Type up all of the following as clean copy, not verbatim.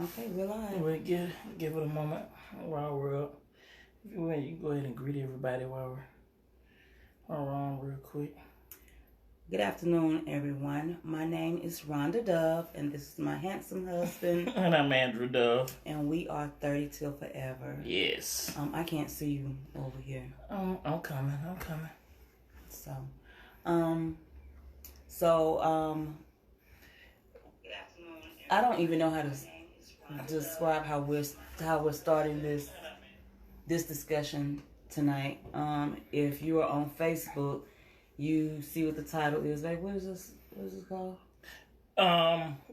Okay, we're live. We'll give it a moment while we're up. If you want, you can go ahead and greet everybody while we're on real quick. Good afternoon, everyone. My name is Rhonda Dove, and this is my handsome husband. And I'm Andrew Dove. And we are 30 Till Forever. Yes. I can't see you over here. I'm coming. So, I don't even know how to describe how we're starting this discussion tonight. If you are on Facebook, you see what the title is. Like, what is this called?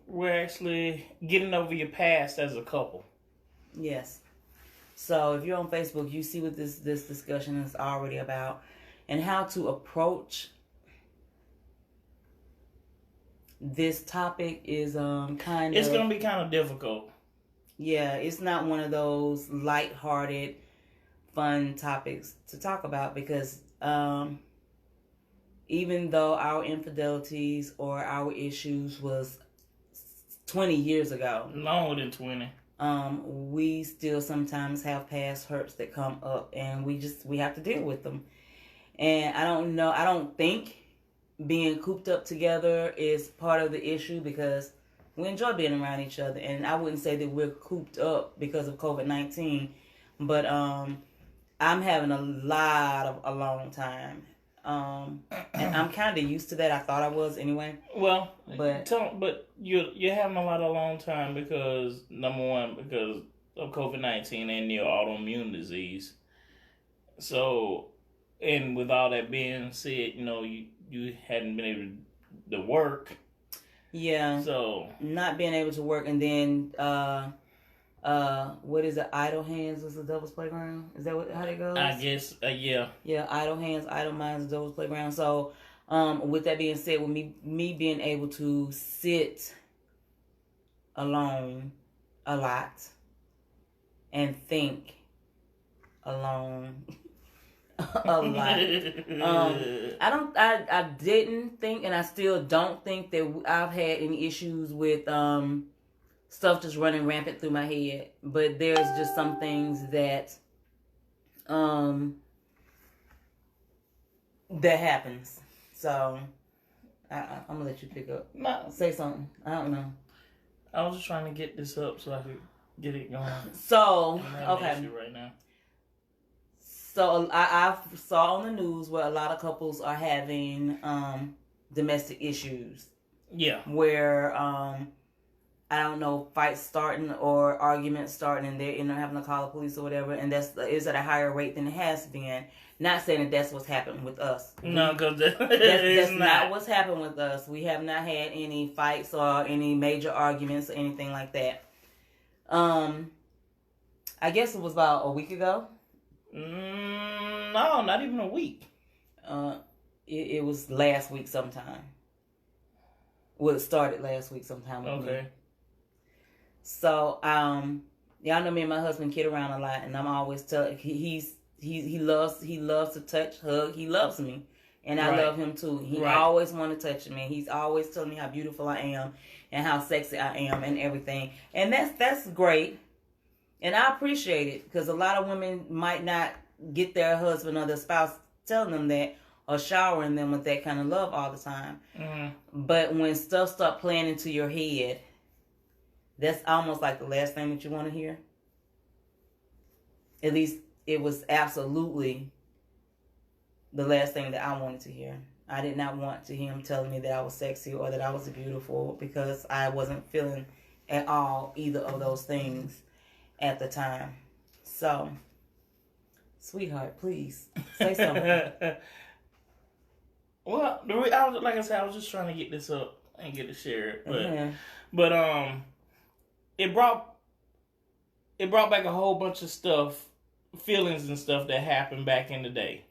We're actually getting over your past as a couple. Yes. So if you're on Facebook, you see what this discussion is already about, and how to approach this topic is It's gonna be kind of difficult. Yeah, it's not one of those light-hearted, fun topics to talk about because even though our infidelities or our issues was 20 years ago, longer than 20, we still sometimes have past hurts that come up, and we have to deal with them. And I don't think being cooped up together is part of the issue because we enjoy being around each other. And I wouldn't say that we're cooped up because of COVID-19, but I'm having a lot of alone time. And I'm kind of used to that. I thought I was anyway. Well, but you're having a lot of alone time because, number one, because of COVID-19 and your autoimmune disease. So, and with all that being said, you hadn't been able to work. Yeah. So not being able to work, and then what is it? Idle hands is the devil's playground. Is that how that goes? I guess yeah. Yeah, idle hands, idle minds, the devil's playground. So, with that being said, with me being able to sit alone a lot and think alone a lot. I didn't think, and I still don't think that I've had any issues with stuff just running rampant through my head. But there's just some things that that happens. So I'm gonna let you pick up. No. Say something. I don't know. I was just trying to get this up so I could get it going. So okay. Right now. So I saw on the news where a lot of couples are having domestic issues. Yeah. Where I don't know, fights starting or arguments starting, and they're having to call the police or whatever, and is at a higher rate than it has been. Not saying that that's what's happened with us. No, because that's not what's happened with us. We have not had any fights or any major arguments or anything like that. I guess it was about a week ago. No, not even a week. It was last week sometime. Well, it started last week sometime. Okay. So, y'all know me and my husband kid around a lot, and I'm always telling he loves to touch, hug. He loves me, and I love him too. He always want to touch me. He's always telling me how beautiful I am and how sexy I am and everything, and that's great. And I appreciate it because a lot of women might not get their husband or their spouse telling them that or showering them with that kind of love all the time. Mm-hmm. But when stuff start playing into your head, that's almost like the last thing that you want to hear. At least it was absolutely the last thing that I wanted to hear. I did not want to hear him telling me that I was sexy or that I was beautiful because I wasn't feeling at all either of those things at the time. So, sweetheart, please say something. Well, like I said, I was just trying to get this up and get it shared, but it brought back a whole bunch of stuff, feelings and stuff that happened back in the day.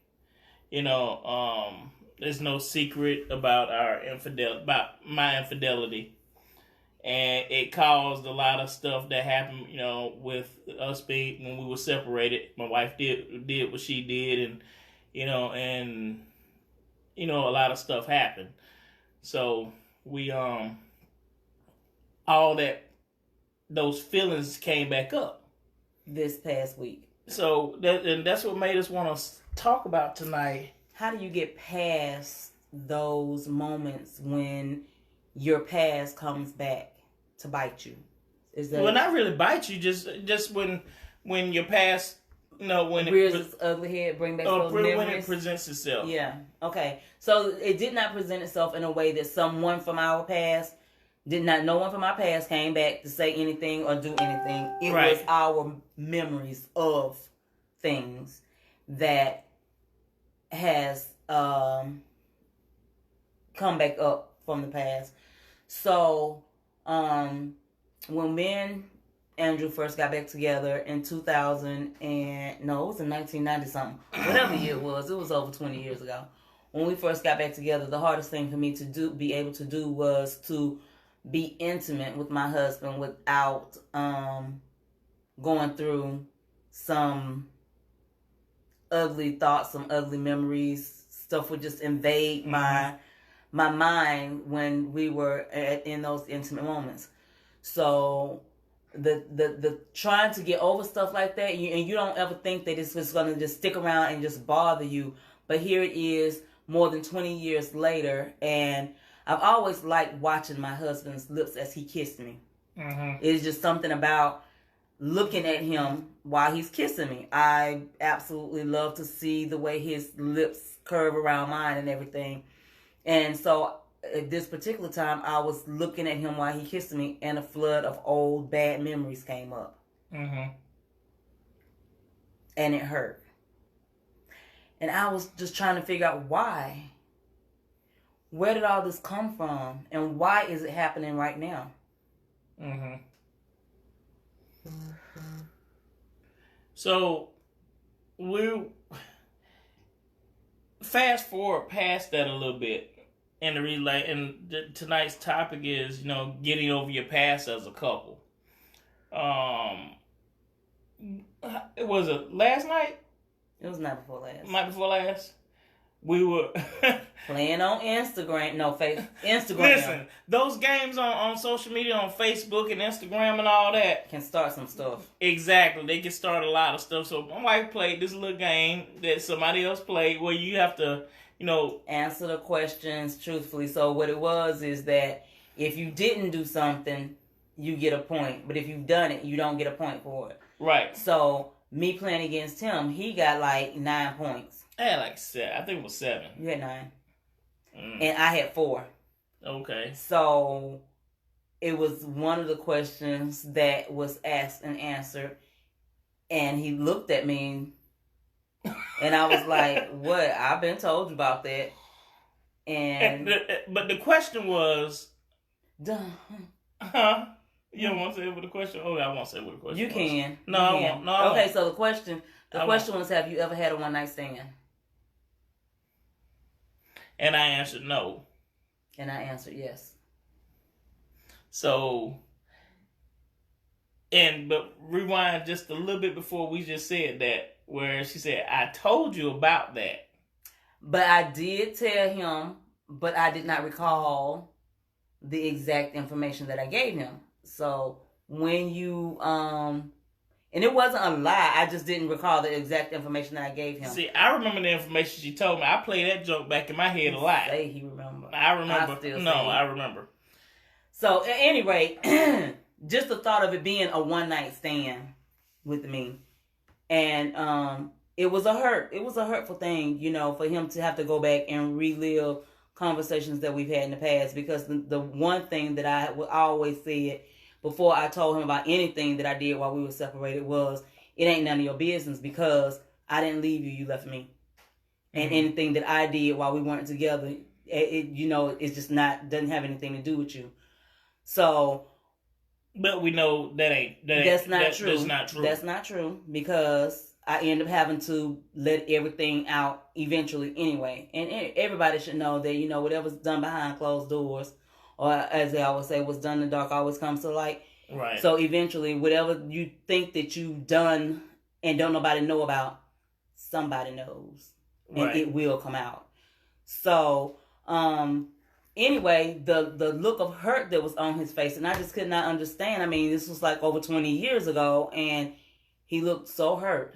There's no secret about about my infidelity. And it caused a lot of stuff that happened, with us being, when we were separated. My wife did what she did, and a lot of stuff happened. So we all that those feelings came back up this past week. So that's what made us want to talk about tonight. How do you get past those moments when your past comes back to bite you? Is that well, not really bite you, just when your past, when rears its ugly head, bring back those memories. When it presents itself. Yeah. Okay. So it did not present itself in a way that someone from our past no one from our past came back to say anything or do anything. It was our memories of things that has come back up from the past. So when me and Andrew first got back together in 2000 and no, it was in 1990 something, whatever year it was over 20 years ago. When we first got back together, the hardest thing for me to be able to do was to be intimate with my husband without going through some ugly thoughts, some ugly memories. Stuff would just invade my mind when we were in those intimate moments. So the trying to get over stuff like that, and you don't ever think that it's just going to just stick around and just bother you. But here it is, more than 20 years later, and I've always liked watching my husband's lips as he kissed me. Mm-hmm. It's just something about looking at him while he's kissing me. I absolutely love to see the way his lips curve around mine and everything. And so at this particular time, I was looking at him while he kissed me, and a flood of old bad memories came up. Mm-hmm. And it hurt. And I was just trying to figure out why. Where did all this come from? And why is it happening right now? Mm-hmm. So, we fast forward past that a little bit. And tonight's topic is, getting over your past as a couple. It was last night? It was night before last. Night before last? We were playing on Instagram. Instagram. Listen, those games on social media, on Facebook and Instagram and all that, can start some stuff. Exactly. They can start a lot of stuff. So my wife played this little game that somebody else played where you have to, answer the questions truthfully. So what it was is that if you didn't do something, you get a point. But if you've done it, you don't get a point for it. Right. So me playing against him, he got like 9 points. I had 7. I think it was 7. You had 9. And I had 4. Okay. So it was one of the questions that was asked and answered. And he looked at me. And I was like, what? I've been told you about that. But the question was... Done. Huh? You don't want to say what the question? Oh, I won't say what the question you was. Can. No, you I can. won't. No, okay, so the question was, have you ever had a one-night stand? And I answered no. And I answered yes. So, but rewind just a little bit before we just said that, where she said, I told you about that. But I did tell him, but I did not recall the exact information that I gave him. So when you, and it wasn't a lie, I just didn't recall the exact information that I gave him. See, I remember the information she told me. I played that joke back in my head a lot. Say he remember. I remember. I remember. So at any rate, just the thought of it being a one-night stand with me. And it was a hurtful thing, for him to have to go back and relive conversations that we've had in the past. Because the one thing that I would always say before I told him about anything that I did while we were separated was, it ain't none of your business, because I didn't leave you, you left me. Mm-hmm. And anything that I did while we weren't together, it's just doesn't have anything to do with you. So, but we know that's not true. That's not true. That's not true, because I end up having to let everything out eventually anyway. And everybody should know that, whatever's done behind closed doors, or as they always say, what's done in the dark always comes to light. Right. So eventually, whatever you think that you've done and don't nobody know about, somebody knows. And it will come out. So, anyway, the look of hurt that was on his face, and I just could not understand. I mean, this was like over 20 years ago, and he looked so hurt.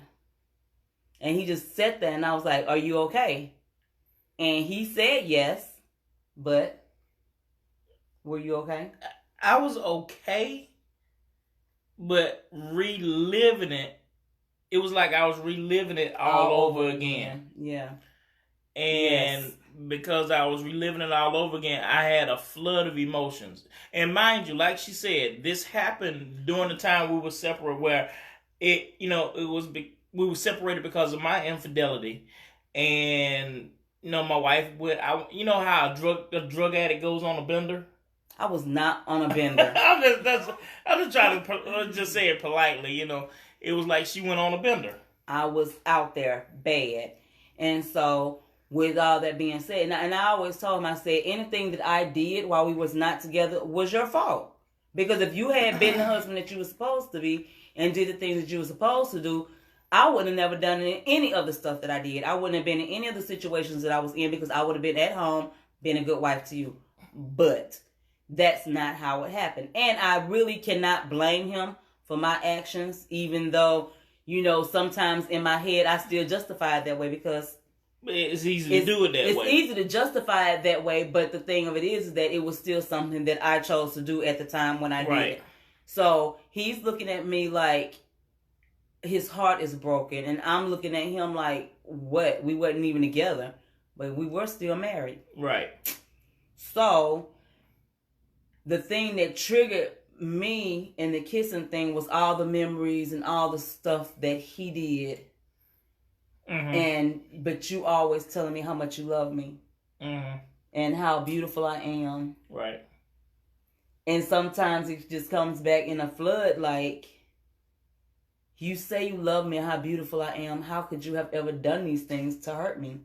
And he just sat there, and I was like, "Are you okay?" And he said yes, but were you okay? I was okay, but reliving it was like I was reliving it all over again. Yeah. And yes. Because I was reliving it all over again, I had a flood of emotions. And mind you, like she said, this happened during the time we were separate, where we were separated because of my infidelity. And my wife would, how a drug addict goes on a bender. I was not on a bender. I'm just trying to just say it politely. It was like she went on a bender. I was out there bad, and so. With all that being said, and I always told him, I said, anything that I did while we was not together was your fault. Because if you had been the husband that you were supposed to be and did the things that you were supposed to do, I would have never done any of the stuff that I did. I wouldn't have been in any of the situations that I was in because I would have been at home being a good wife to you. But that's not how it happened. And I really cannot blame him for my actions, even though, sometimes in my head I still justify it that way because it's easy to do it that way. It's easy to justify it that way, but the thing of it is that it was still something that I chose to do at the time when I did it. So he's looking at me like his heart is broken, and I'm looking at him like, what? We wasn't even together, but we were still married. Right. So the thing that triggered me in the kissing thing was all the memories and all the stuff that he did. Mm-hmm. But you always telling me how much you love me. Mm-hmm. And how beautiful I am. Right. And sometimes it just comes back in a flood like, you say you love me and how beautiful I am. How could you have ever done these things to hurt me?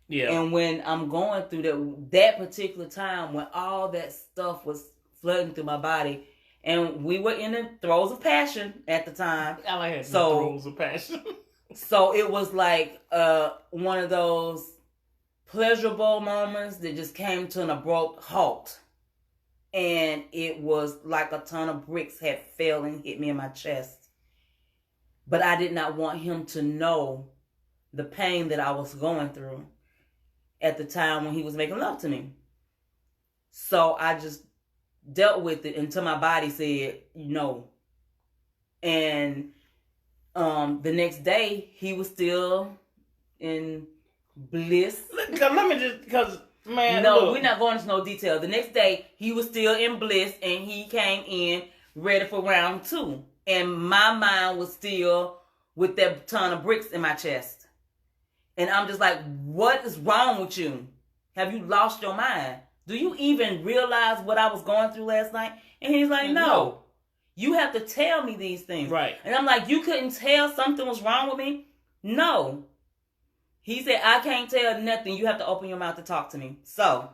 Yeah. And when I'm going through that particular time when all that stuff was flooding through my body, and we were in the throes of passion at the time. I like it. So, the throes of passion. So it was like one of those pleasurable moments that just came to an abrupt halt. And it was like a ton of bricks had fell and hit me in my chest. But I did not want him to know the pain that I was going through at the time when he was making love to me. So I just dealt with it until my body said no. And the next day, he was still in bliss. Let me just, because, man. No, look. We're not going into no detail. The next day, he was still in bliss, and he came in ready for round 2. And my mind was still with that ton of bricks in my chest. And I'm just like, what is wrong with you? Have you lost your mind? Do you even realize what I was going through last night? And he's like, no. You have to tell me these things. Right. And I'm like, you couldn't tell something was wrong with me? No. He said, I can't tell nothing. You have to open your mouth to talk to me. So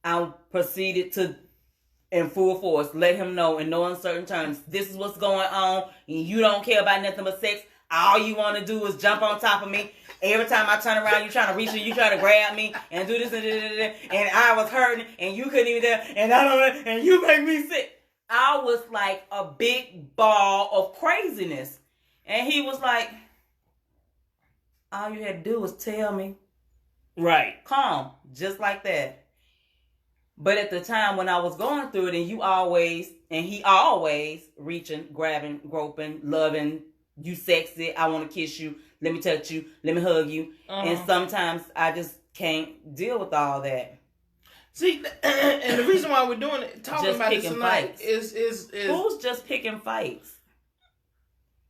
I proceeded to, in full force, let him know in no uncertain terms, this is what's going on. And you don't care about nothing but sex. All you want to do is jump on top of me. Every time I turn around, you trying to reach me, you trying to grab me and do this and I was hurting and you couldn't even do, and I don't, and you make me sick. I was like a big ball of craziness. And he was like, all you had to do was tell me. Right. Calm. Just like that. But at the time when I was going through it, and he always reaching, grabbing, groping, loving, you sexy, I want to kiss you, let me touch you, let me hug you. And sometimes I just can't deal with all that. See, and the reason why we're doing it, talking just about it tonight, is who's just picking fights?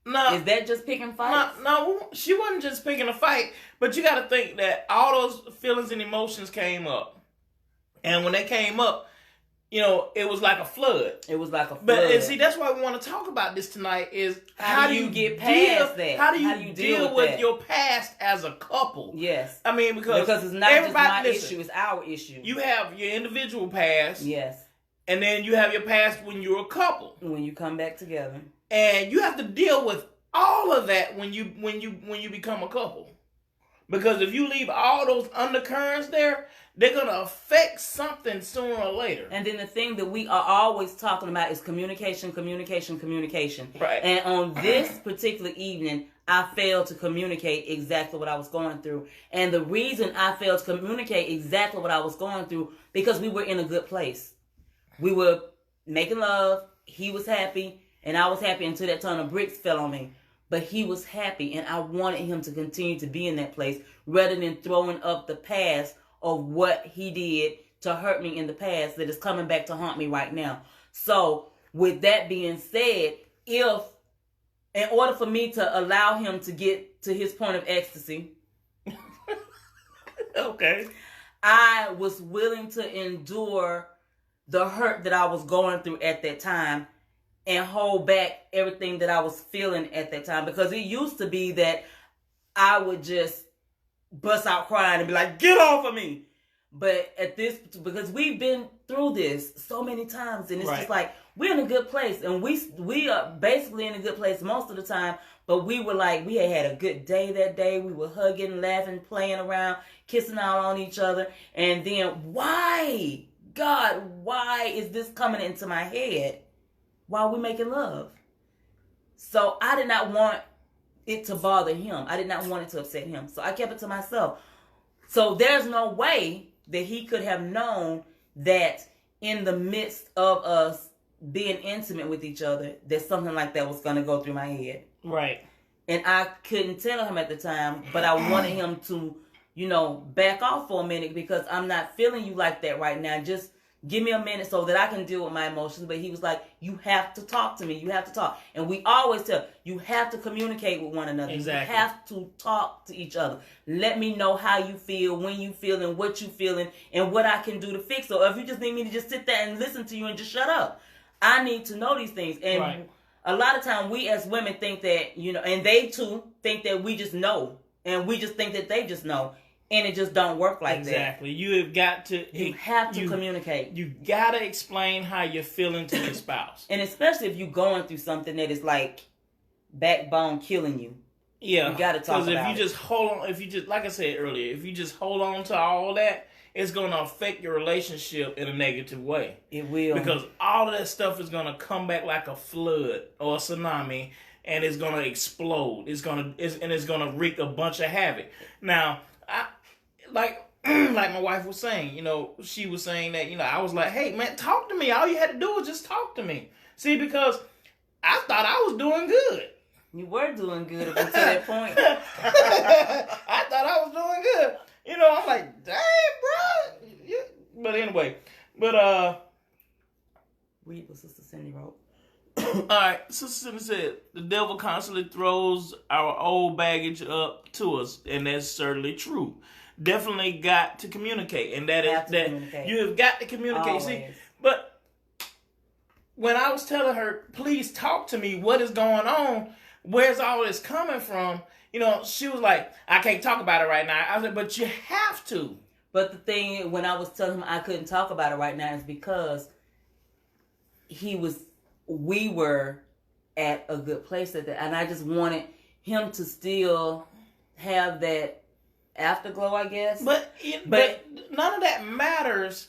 No, is that just picking fights? No, she wasn't just picking a fight. But you got to think that all those feelings and emotions came up, and when they came up, it was like a flood. It was like a flood. But see, that's why we want to talk about this tonight. Is how do you get past that? How do you deal with your past as a couple? Yes, I mean because it's not just my issue; it's our issue. You have your individual past, yes, and then you have your past when you're a couple. When you come back together, and you have to deal with all of that when you become a couple, Because if you leave all those undercurrents there, they're going to affect something sooner or later. And then the thing that we are always talking about is communication. Right. And on this particular evening, I failed to communicate exactly what I was going through. And the reason I failed to communicate exactly what I was going through, because we were in a good place. We were making love. He was happy. And I was happy until that ton of bricks fell on me. But he was happy. And I wanted him to continue to be in that place rather than throwing up the past of what he did to hurt me in the past that is coming back to haunt me right now. So with that being said, if in order for me to allow him to get to his point of ecstasy, okay, I was willing to endure the hurt that I was going through at that time and hold back everything that I was feeling at that time. Because it used to be that I would just bust out crying and be like, get off of me. But at this, because we've been through this so many times, and it's just like, we're in a good place, and we are basically in a good place most of the time, but we were like, we had a good day that day. We were hugging, laughing, playing around, kissing out on each other. And then why, God, why is this coming into my head while we're making love? So I did not want it to bother him. I did not want it to upset him. So I kept it to myself. So there's no way that he could have known that in the midst of us being intimate with each other, that something like that was going to go through my head. Right. And I couldn't tell him at the time, but I wanted him to, back off for a minute, because I'm not feeling you like that right now. Just give me a minute so that I can deal with my emotions. But he was like, you have to talk to me. You have to talk. And we always tell, you have to communicate with one another. Exactly. You have to talk to each other. Let me know how you feel, when you feel, and what you feeling, and what I can do to fix it. Or if you just need me to just sit there and listen to you and just shut up. I need to know these things. And a lot of time we as women think that, and they too think that we just know. And we just think that they just know. And it just don't work like that. Exactly. You have got to... You have to communicate. You got to explain how you're feeling to your spouse. And especially if you're going through something that is like backbone killing you. Yeah. You got to talk about it. Because if you just hold on, like I said earlier, if you just hold on to all that, it's going to affect your relationship in a negative way. It will. Because all of that stuff is going to come back like a flood or a tsunami, and it's going to explode. It's going to wreak a bunch of havoc. Now, like my wife was saying, she was saying that, I was like, hey, man, talk to me. All you had to do was just talk to me. See, because I thought I was doing good. You were doing good up until that point. I thought I was doing good. I'm like, dang, bro. But anyway, read what Sister Cindy wrote. All right, Sister Cindy said, the devil constantly throws our old baggage up to us, and that's certainly true. Definitely got to communicate, and that is that you have got to communicate. Always. See, but when I was telling her, please talk to me, what is going on? Where's all this coming from? She was like, I can't talk about it right now. I said, but you have to. But the thing, when I was telling him I couldn't talk about it right now, is because we were at a good place at that, and I just wanted him to still have that afterglow, I guess. But none of that matters.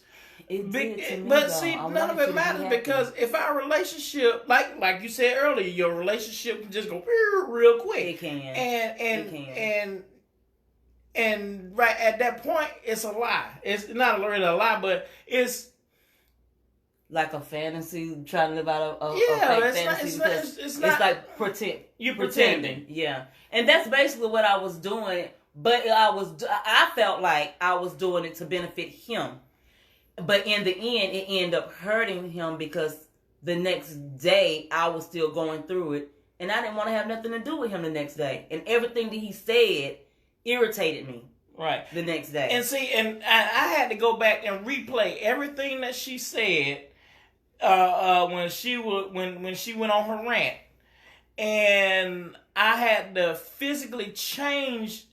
It did to me, but though. see, none of it matters because if our relationship, like you said earlier, your relationship can just go real quick. It can. And right at that point, it's a lie. It's not really a lie, but it's like a fantasy, trying to live out a fake fantasy. It's like pretending. Yeah, and that's basically what I was doing. But I felt like I was doing it to benefit him. But in the end, it ended up hurting him because the next day I was still going through it. And I didn't want to have nothing to do with him the next day. And everything that he said irritated me. Right. The next day. And see, and I had to go back and replay everything that she said when she went on her rant. And I had to physically change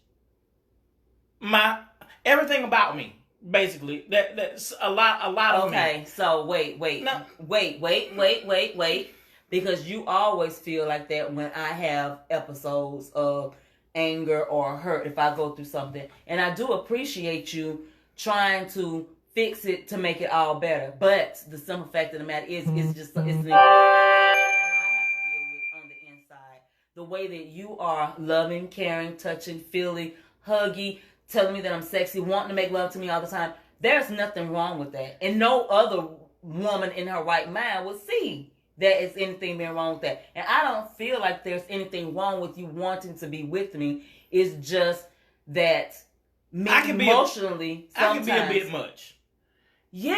everything about me. Basically, that's a lot of me. Okay, so wait, because you always feel like that when I have episodes of anger or hurt if I go through something. And I do appreciate you trying to fix it to make it all better. But the simple fact of the matter is, it's just I have to deal with on the inside. The way that you are loving, caring, touching, feeling, huggy, telling me that I'm sexy, wanting to make love to me all the time. There's nothing wrong with that. And no other woman in her right mind would see that is anything being wrong with that. And I don't feel like there's anything wrong with you wanting to be with me. It's just that me emotionally, I can be a bit much. Yeah,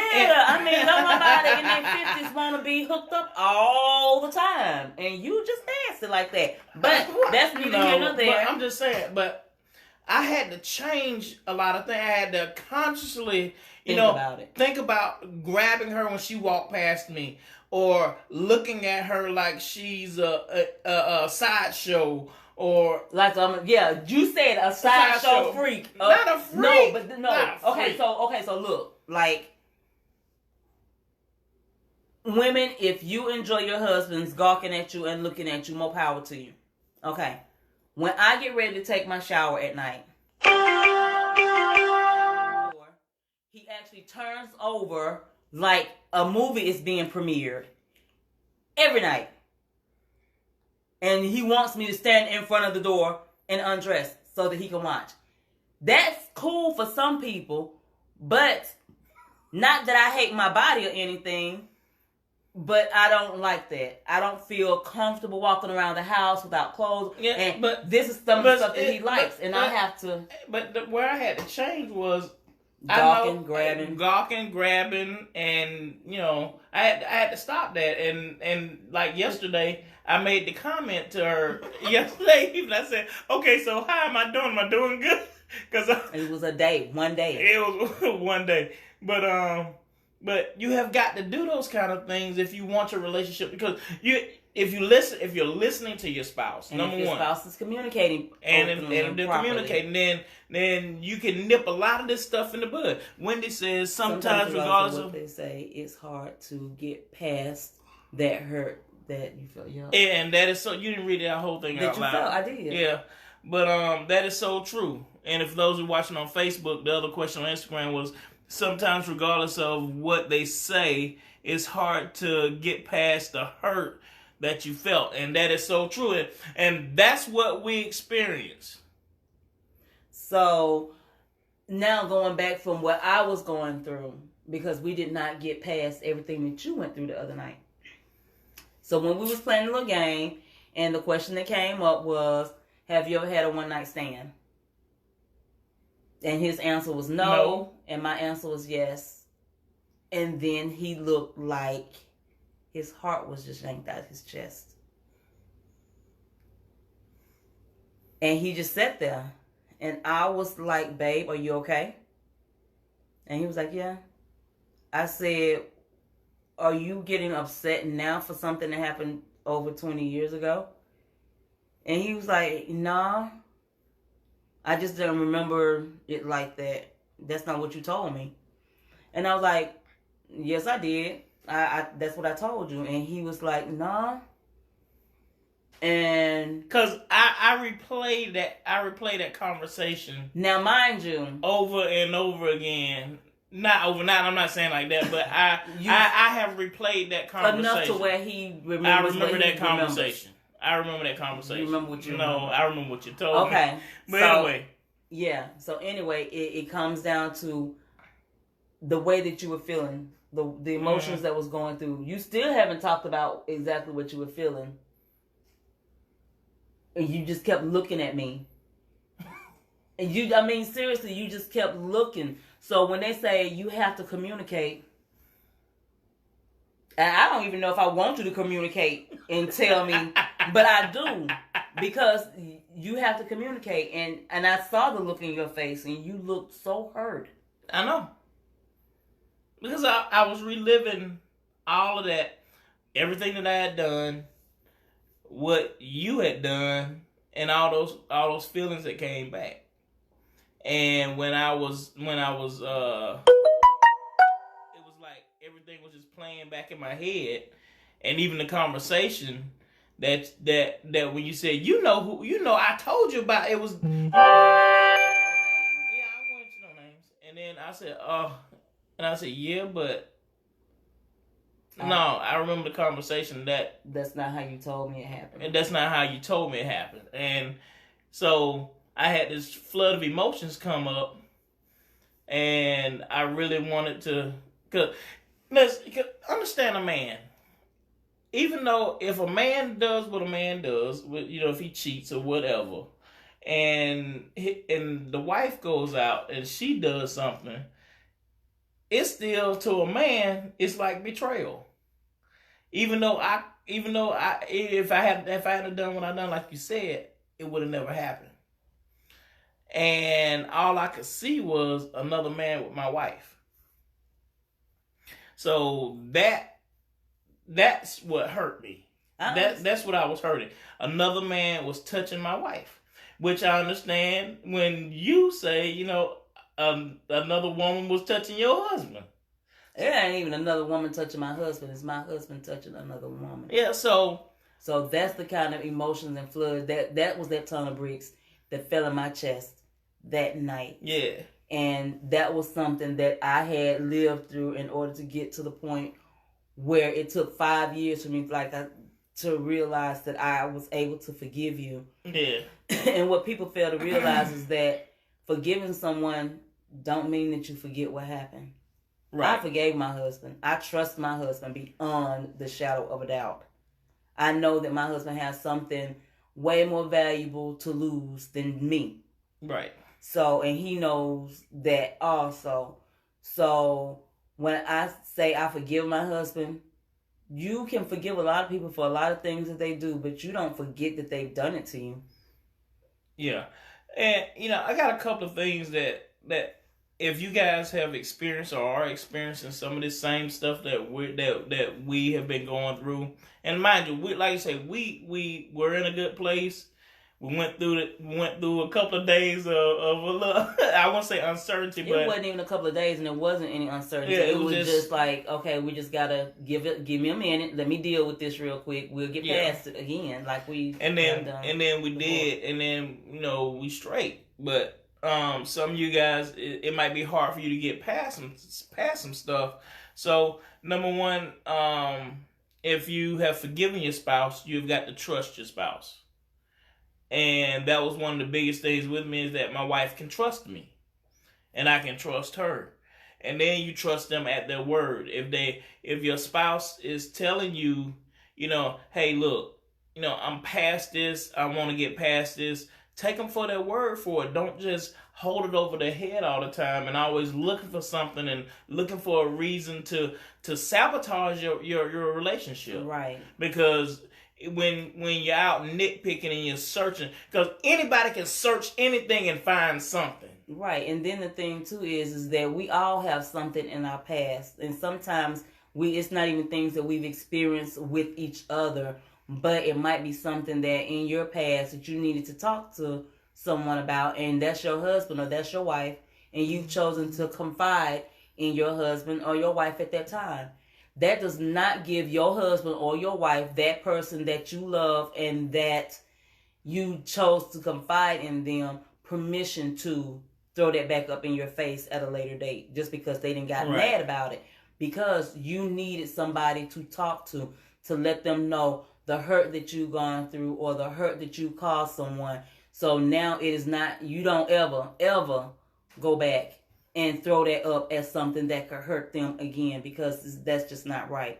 I mean, don't nobody in their 50s want to be hooked up all the time. And you just nasty like that. But that's neither here nor there. But I'm just saying, but I had to change a lot of things. I had to consciously, think about grabbing her when she walked past me, or looking at her like she's a sideshow, or like you said a sideshow freak. Not a freak. No, but no. Okay, so look, like women, if you enjoy your husband's gawking at you and looking at you, more power to you. Okay. When I get ready to take my shower at night, he actually turns over like a movie is being premiered every night. And he wants me to stand in front of the door and undress so that he can watch. That's cool for some people, but not that I hate my body or anything. But I don't like that. I don't feel comfortable walking around the house without clothes. Yeah, and but this is some of the stuff that he likes, and I have to. But where I had to change was gawking, grabbing, and I had to stop that. And like yesterday, I made the comment to her yesterday. Even I said, "Okay, so how am I doing? Am I doing good?" Because it was one day. It was one day, But you have got to do those kind of things if you want your relationship, because if you're listening to your spouse, and number if your one, spouse is communicating, and if they're communicating, then you can nip a lot of this stuff in the bud. Wendy says sometimes regardless of what they say, it's hard to get past that hurt that you felt. Yeah, and that is so. You didn't read that whole thing out loud. Felt, I did. Yeah, but that is so true. And if those who are watching on Facebook, the other question on Instagram was, sometimes, regardless of what they say, it's hard to get past the hurt that you felt. And that is so true. And that's what we experience. So, now going back from what I was going through, because we did not get past everything that you went through the other night. So, when we was playing a little game, and the question that came up was, have you ever had a one-night stand? And his answer was no, and my answer was yes. And then he looked like his heart was just yanked out of his chest. And he just sat there. And I was like, babe, are you okay? And he was like, yeah. I said, are you getting upset now for something that happened over 20 years ago? And he was like, nah. I just didn't remember it like that. That's not what you told me. And I was like, yes, I did. I that's what I told you. And he was like, nah. And because I replayed that conversation. Now, mind you, over and over again. Not overnight. I'm not saying like that, but I have replayed that conversation enough to where he remembers. I remember that conversation. I remember that conversation. You remember what you remember? I remember what you told me. Okay. But anyway. Yeah. So anyway, it comes down to the way that you were feeling, the emotions that was going through. You still haven't talked about exactly what you were feeling. And you just kept looking at me. And seriously, you just kept looking. So when they say you have to communicate, and I don't even know if I want you to communicate and tell me, but I do, because you have to communicate. And I saw the look in your face, and you looked so hurt. I know. Because I was reliving all of that, everything that I had done, what you had done, and all those feelings that came back. And when I was it was like everything was just playing back in my head, and even the conversation that when you said, I told you about it was. Yeah, I wanted to know names, and then I said, yeah, but no, I remember the conversation that's not how you told me it happened, and that's not how you told me it happened, and so I had this flood of emotions come up, and I really wanted to, cause understand a man. Even though if a man does what a man does, if he cheats or whatever, and the wife goes out and she does something, it's still, to a man, it's like betrayal. Even though if I hadn't done what I done, like you said, it would have never happened. And all I could see was another man with my wife. So that's what hurt me. That's what I was hurting. Another man was touching my wife, which I understand when you say, another woman was touching your husband. It ain't even another woman touching my husband. It's my husband touching another woman. Yeah, so that's the kind of emotions and flood that was that ton of bricks that fell in my chest that night. Yeah. And that was something that I had lived through in order to get to the point where it took 5 years for me, to realize that I was able to forgive you. Yeah. And what people fail to realize is that forgiving someone don't mean that you forget what happened. Right. I forgave my husband. I trust my husband beyond the shadow of a doubt. I know that my husband has something way more valuable to lose than me. Right. So, and he knows that also. So, when I say I forgive my husband, you can forgive a lot of people for a lot of things that they do, but you don't forget that they've done it to you. Yeah. And, I got a couple of things that if you guys have experienced or are experiencing some of this same stuff that we have been going through, and mind you, like I say, we were in a good place. We went through a couple of days of a little, I won't say uncertainty, but it wasn't even a couple of days, and there wasn't any uncertainty. Yeah, it was just like, okay, we just gotta give me a minute. Let me deal with this real quick. We'll get past it again, like we and then we before. Did, and then we straight. But some of you guys, it might be hard for you to get past some stuff. So number one, if you have forgiven your spouse, you've got to trust your spouse. And that was one of the biggest things with me, is that my wife can trust me and I can trust her. And then you trust them at their word. If your spouse is telling you, hey, look, I'm past this. I want to get past this. Take them for their word for it. Don't just hold it over their head all the time and always looking for something and looking for a reason to sabotage your relationship. Right. Because when you're out nitpicking and you're searching, because anybody can search anything and find something. Right. And then the thing too is that we all have something in our past, and sometimes it's not even things that we've experienced with each other, but it might be something that in your past that you needed to talk to someone about, and that's your husband or that's your wife, and you've chosen to confide in your husband or your wife at that time. That does not give your husband or your wife, that person that you love and that you chose to confide in them, permission to throw that back up in your face at a later date just because they didn't got mad about it. Because you needed somebody to talk to let them know the hurt that you've gone through or the hurt that you caused someone. So now it is not, you don't ever go back and throw that up as something that could hurt them again, because that's just not right.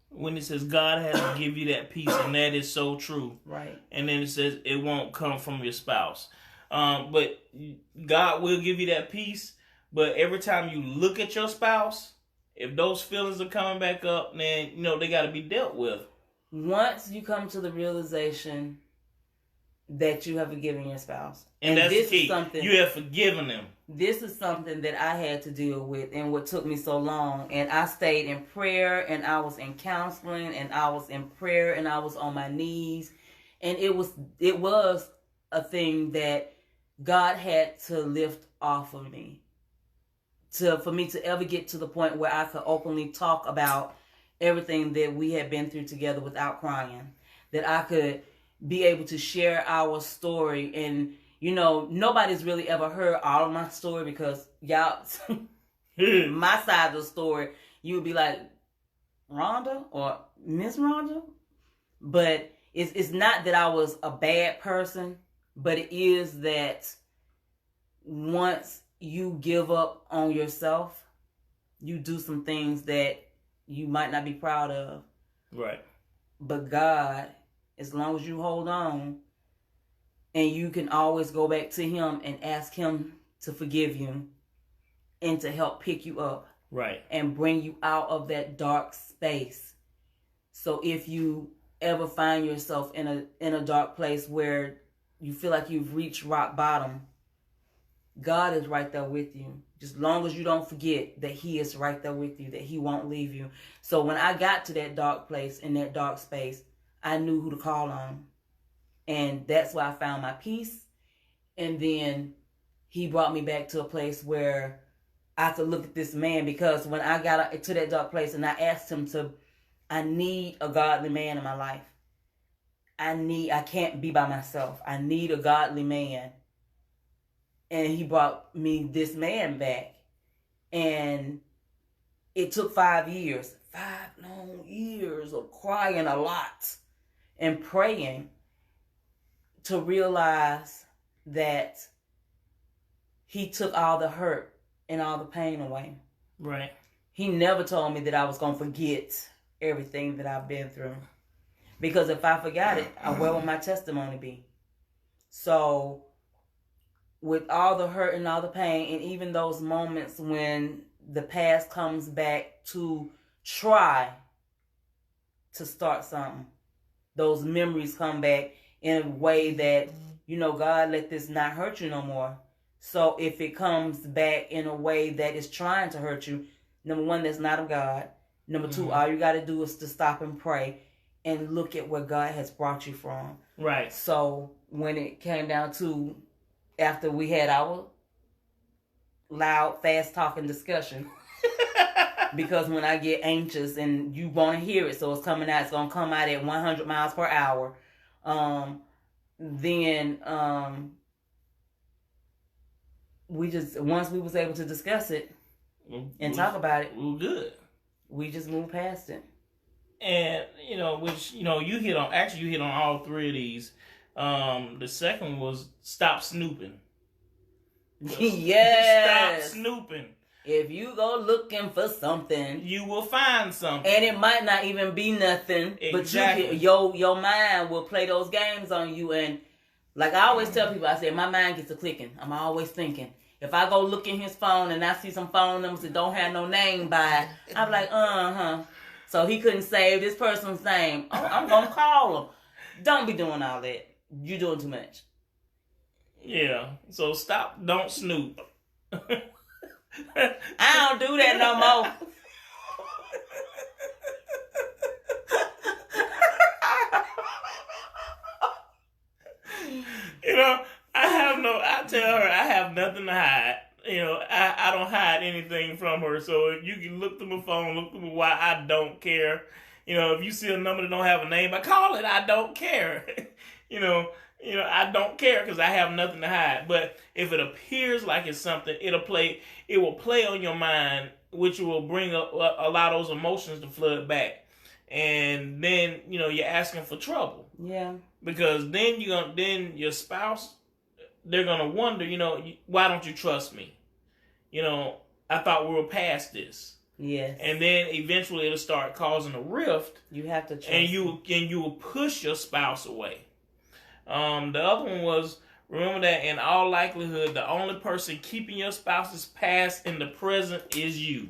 When it says God has to give you that peace, and that is so true. Right. And then it says it won't come from your spouse. But God will give you that peace. But every time you look at your spouse, if those feelings are coming back up, then, they got to be dealt with. Once you come to the realization that you have forgiven your spouse. And that's the key. You have forgiven them. This is something that I had to deal with, and what took me so long. And I stayed in prayer, and I was in counseling, and I was in prayer, and I was on my knees. And it was a thing that God had to lift off of me. For me to ever get to the point where I could openly talk about everything that we had been through together without crying. that I could be able to share our story. And, nobody's really ever heard all of my story because y'all, my side of the story, you would be like, Rhonda or Miss Rhonda? But it's not that I was a bad person, but it is that once you give up on yourself, you do some things that you might not be proud of. Right. But God, as long as you hold on, and you can always go back to Him and ask Him to forgive you and to help pick you up. Right. And bring you out of that dark space. So if you ever find yourself in a dark place where you feel like you've reached rock bottom, God is right there with you. Just long as you don't forget that He is right there with you, that He won't leave you. So when I got to that dark place, in that dark space, I knew who to call on. And that's where I found my peace. And then He brought me back to a place where I could look at this man, because when I got to that dark place and I asked Him I need a godly man in my life. I can't be by myself. I need a godly man. And He brought me this man back. And it took 5 years, 5 long years of crying a lot and praying to realize that He took all the hurt and all the pain away. Right. He never told me that I was going to forget everything that I've been through. Because if I forgot it, where would my testimony be? So, with all the hurt and all the pain, and even those moments when the past comes back to try to start something, those memories come back in a way that, God, let this not hurt you no more. So if it comes back in a way that is trying to hurt you, number one, that's not of God. Number two, all you got to do is to stop and pray and look at where God has brought you from. Right. So when it came down to, after we had our loud, fast-talking discussion, because when I get anxious and you want to hear it, so it's coming out, it's going to come out at 100 miles per hour. Then once we was able to discuss it and talk about it, we were good. We just moved past it. And, you hit on all three of these. The second was stop snooping. Yes. Stop snooping. If you go looking for something, you will find something. And it might not even be nothing. Exactly. But your mind will play those games on you. And like I always tell people, I say, my mind gets to clicking. I'm always thinking. If I go look in his phone and I see some phone numbers that don't have no name by it, I'm like, So he couldn't save this person's name. Oh, I'm going to call him. Don't be doing all that. You're doing too much. Yeah. So don't snoop. I don't do that no more. I tell her I have nothing to hide. I don't hide anything from her. So you can look through my phone, look through why I don't care. If you see a number that don't have a name, I call it. I don't care. I don't care because I have nothing to hide. But if it appears like it's something, it will play on your mind, which will bring up a lot of those emotions to flood back. And then, you're asking for trouble. Yeah. Because then your spouse, they're going to wonder, why don't you trust me? I thought we were past this. Yes. And then eventually it'll start causing a rift. You have to trust. And you will push your spouse away. The other one was, remember that in all likelihood, the only person keeping your spouse's past in the present is you.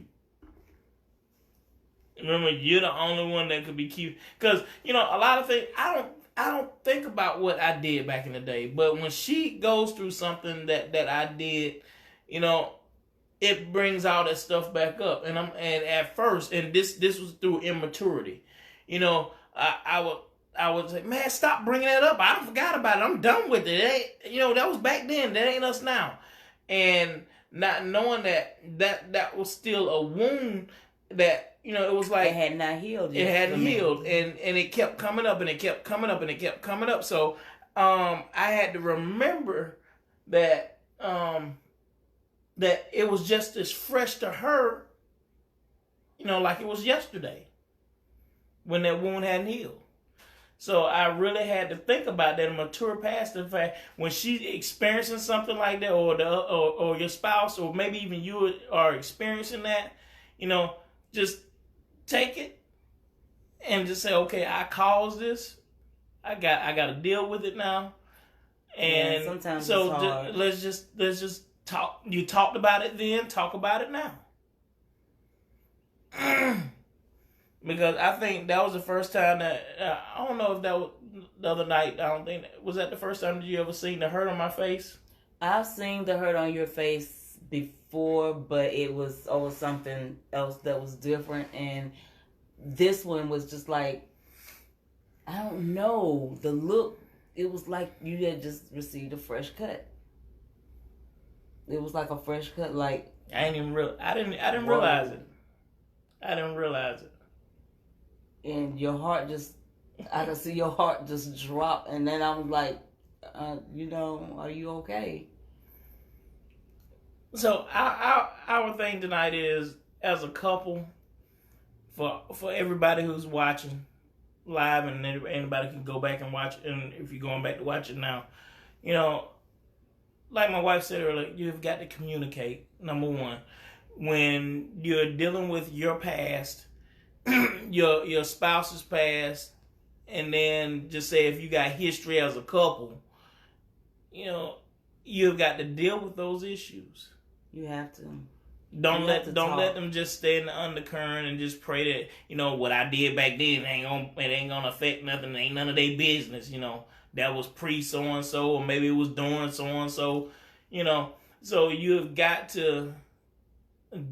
Remember, you're the only one that could be keep. Because, a lot of things, I don't think about what I did back in the day. But when she goes through something that I did, it brings all that stuff back up. And at first, and this was through immaturity. I would say, man, stop bringing that up. I forgot about it. I'm done with it. That was back then. That ain't us now. And not knowing that was still a wound that, you know, it was like it had not healed. It hadn't healed, and it kept coming up, and it kept coming up, and it kept coming up. So I had to remember that that it was just as fresh to her, you know, like it was yesterday when that wound hadn't healed. So I really had to think about that and mature past the fact when she's experiencing something like that, or your spouse, or maybe even you are experiencing that, you know, just take it and just say, okay, I caused this. I got to deal with it now. And sometimes so it's hard. let's just talk. You talked about it then. Talk about it now. Because I think that was the first time that I don't know if that was the other night. I don't think was that the first time that you ever seen the hurt on my face. I've seen the hurt on your face before, but it was always something else that was different, and this one was just like, I don't know, the look. It was like you had just received a fresh cut. It was like a fresh cut. Like I didn't realize it. I didn't realize it. And your heart just, I could see your heart just drop. And then I was like, you know, are you okay? So our thing tonight is, as a couple, for everybody who's watching live, and anybody can go back and watch, and if you're going back to watch it now, you know, like my wife said earlier, you've got to communicate. Number one, when you're dealing with your past, your spouse's past, and then just say if you got history as a couple, you know, you've got to deal with those issues. You have to. Don't let them just stay in the undercurrent and just pray that, you know, what I did back then ain't gonna affect nothing. It ain't none of their business. You know, that was pre so and so, or maybe it was during so and so. You know, so you've got to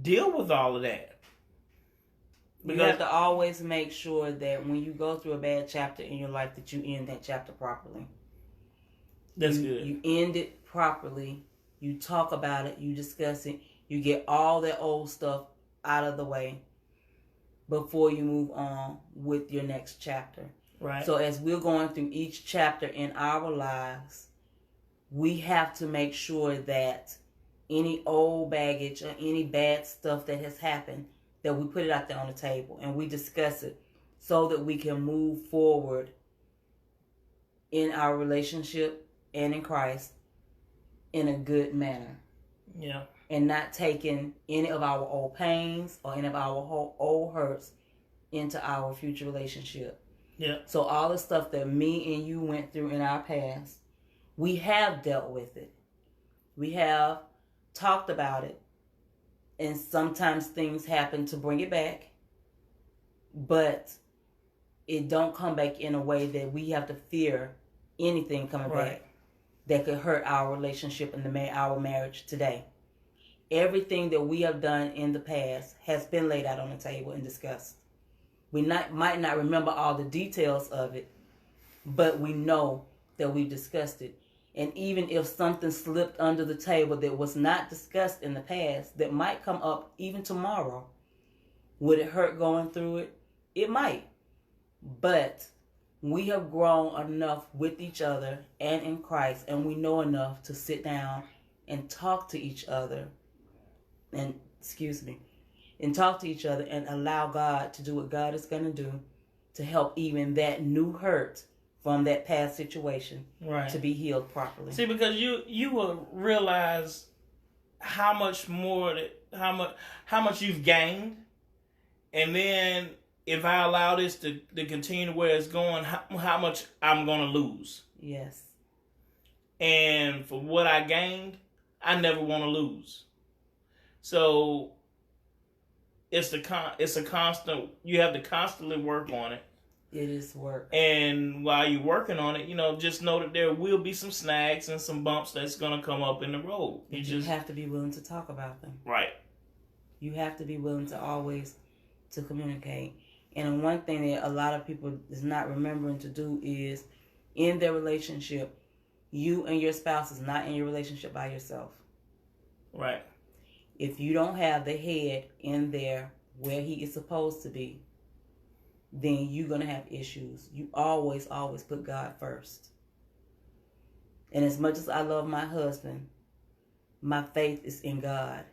deal with all of that. Because you have to always make sure that when you go through a bad chapter in your life, that you end that chapter properly. That's good. You end it properly. You talk about it. You discuss it. You get all that old stuff out of the way before you move on with your next chapter. Right. So as we're going through each chapter in our lives, we have to make sure that any old baggage or any bad stuff that has happened, that we put it out there on the table and we discuss it so that we can move forward in our relationship and in Christ in a good manner. Yeah. And not taking any of our old pains or any of our old hurts into our future relationship. Yeah. So all the stuff that me and you went through in our past, we have dealt with it. We have talked about it. And sometimes things happen to bring it back. But it don't come back in a way that we have to fear anything coming back that could hurt our relationship and our marriage today. Everything that we have done in the past has been laid out on the table and discussed. We might not remember all the details of it, but we know that we discussed it. And even if something slipped under the table that was not discussed in the past, that might come up even tomorrow, would it hurt going through it? It might. But we have grown enough with each other and in Christ, and we know enough to sit down and talk to each other. And talk to each other and allow God to do what God is going to do to help even that new hurt from that past situation to be healed properly. See, because you will realize how much you've gained, and then if I allow this to continue where it's going, how much I'm going to lose. Yes. And for what I gained, I never want to lose. So it's a constant. You have to constantly work on it. It is work. And while you're working on it, you know, just know that there will be some snags and some bumps that's gonna come up in the road. You just have to be willing to talk about them. Right. You have to be willing to always to communicate. And one thing that a lot of people is not remembering to do is, in their relationship, you and your spouse is not in your relationship by yourself. Right. If you don't have the head in there where he is supposed to be, then you're going to have issues. You always put God first. And as much as I love my husband, my faith is in God.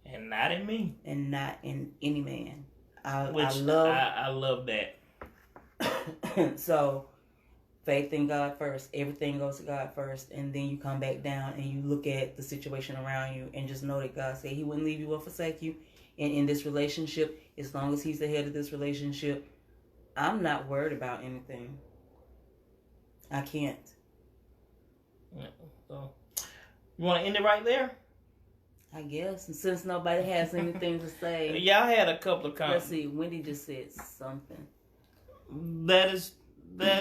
And not in me. And not in any man. I love that. So, faith in God first. Everything goes to God first. And then you come back down and you look at the situation around you and just know that God said he wouldn't leave you or forsake you. And in this relationship, as long as he's the head of this relationship, I'm not worried about anything. I can't. So, you want to end it right there? I guess. And since nobody has anything to say. Y'all had a couple of comments. Let's see. Wendy just said something. That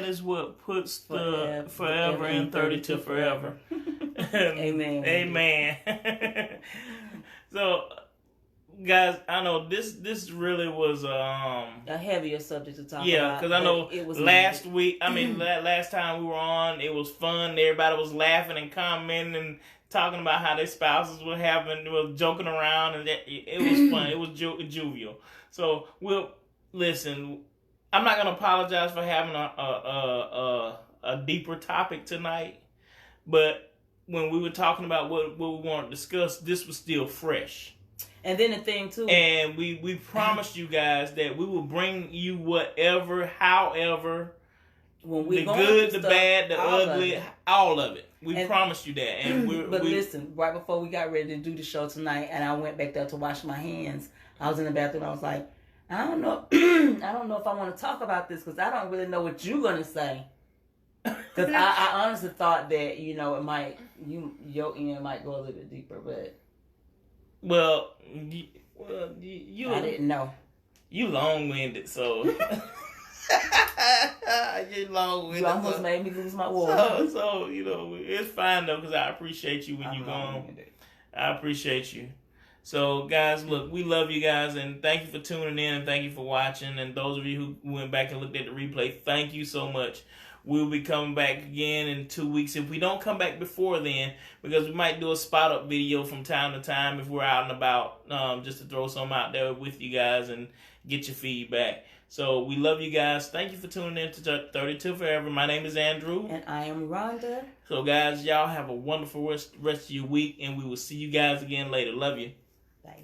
is what puts the forever in 30 to forever. Amen. Amen. So, guys, I know this really was a heavier subject to talk about. Yeah, because I know it was last time we were on, it was fun. Everybody was laughing and commenting and talking about how their spouses were joking around, and it was fun. It was jovial. So we'll listen. I'm not gonna apologize for having a deeper topic tonight, but when we were talking about what we wanted to discuss, this was still fresh. And then the thing too, and we promised you guys that we will bring you whatever, however, when we the good, the bad, the ugly, all of it. We promised you that. And listen, right before we got ready to do the show tonight, and I went back there to wash my hands, I was in the bathroom. I was like, I don't know if I want to talk about this because I don't really know what you're gonna say. Because I honestly thought that it might your end might go a little bit deeper, but. Well, you I didn't know. You long-winded, so you long-winded. You almost made me lose my water. So it's fine though, because I appreciate you when you gone. I appreciate you. So guys, look, we love you guys, and thank you for tuning in, and thank you for watching. And those of you who went back and looked at the replay, thank you so much. We'll be coming back again in 2 weeks. If we don't come back before then, because we might do a spot up video from time to time if we're out and about, just to throw some out there with you guys and get your feedback. So we love you guys. Thank you for tuning in to 32 Forever. My name is Andrew. And I am Rhonda. So guys, y'all have a wonderful rest of your week, and we will see you guys again later. Love you. Bye.